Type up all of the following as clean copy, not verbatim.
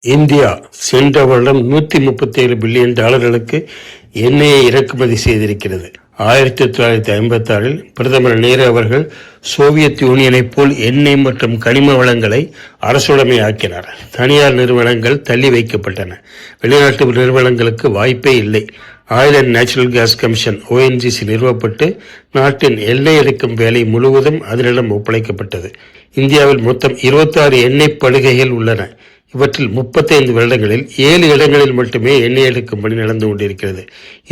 India சென்ற வருடம் $137 billion எண்ணெயை இறக்குமதி செய்திருக்கிறது. 1956 பிரதமர் நேரு அவர்கள் சோவியத் யூனியனைப் போல் எண்ணெய் மற்றும் கனிம வளங்களை அரசுடைமை ஆக்கினார். தனியார் நிறுவனங்கள் தள்ளி வைக்கப்பட்டன. வெளிநாட்டு நிறுவனங்களுக்கு வாய்ப்பே இல்லை. Oil and natural gas commission ONGC நிறுவப்பட்டு நாட்டின் எல்லை எடுக்கும் வேலை முழுவதும் அதனிடம் ஒப்படைக்கப்பட்டது. இந்தியாவில் மொத்தம் 26 எண்ணெய் படுகைகள் உள்ளன. இவற்றில் 35 வருடங்களில் 7 இடங்களில் மட்டுமே எண்ணெய் எடுக்கும் பணி நடந்து கொண்டிருக்கிறது.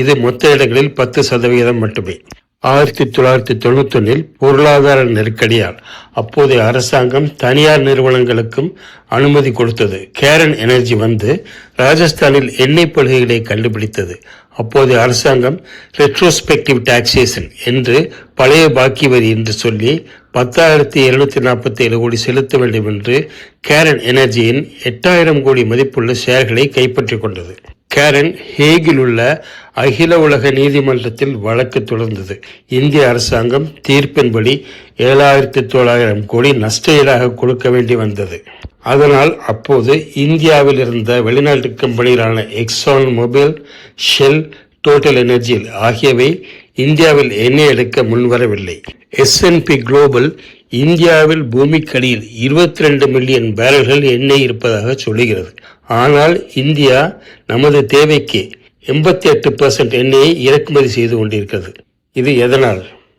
இது மொத்த இடங்களில் 10% மட்டுமே. 1991 பொருளாதார நெருக்கடியால் அப்போதைய அரசாங்கம் தனியார் நிறுவனங்களுக்கும் அனுமதி கொடுத்தது. கேரன் எனர்ஜி வந்து ராஜஸ்தானில் எண்ணெய் படுகைகளை கண்டுபிடித்தது. அப்போதைய அரசாங்கம் ரெட்ரோஸ்பெக்டிவ் டாக்ஸேஷன் என்று பழைய பாக்கி வரி என்று சொல்லி 10,247 கோடி செலுத்த வேண்டும் என்று கேரன் எனர்ஜியின் 8,000 கோடி மதிப்புள்ள ஷேர்களை கைப்பற்றிக் கொண்டது. கேரன் ஹேகில் உள்ள அகில உலக நீதிமன்றத்தில் வழக்கு தொடர்ந்தது. இந்திய அரசாங்கம் தீர்ப்பின்படி 7,900 கோடி நஷ்ட ஈடாக கொடுக்க வேண்டி வந்தது. அதனால் அப்போது இந்தியாவில் இருந்த வெளிநாட்டு கம்பெனிகளான Exxon Mobil, Shell, Total Energy ஆகியவை இந்தியாவில் எண்ணெய் எடுக்க முன்வரவில்லை. S&P குளோபல் இந்தியாவில் பூமிக்கடியில் 22 மில்லியன் பேரல்கள் எண்ணெய் இருப்பதாக சொல்லுகிறது. ஆனால் இந்தியா நமது தேவைக்கு 88% எண்ணெயை இறக்குமதி செய்து கொண்டிருக்கிறது. இது எதனால்?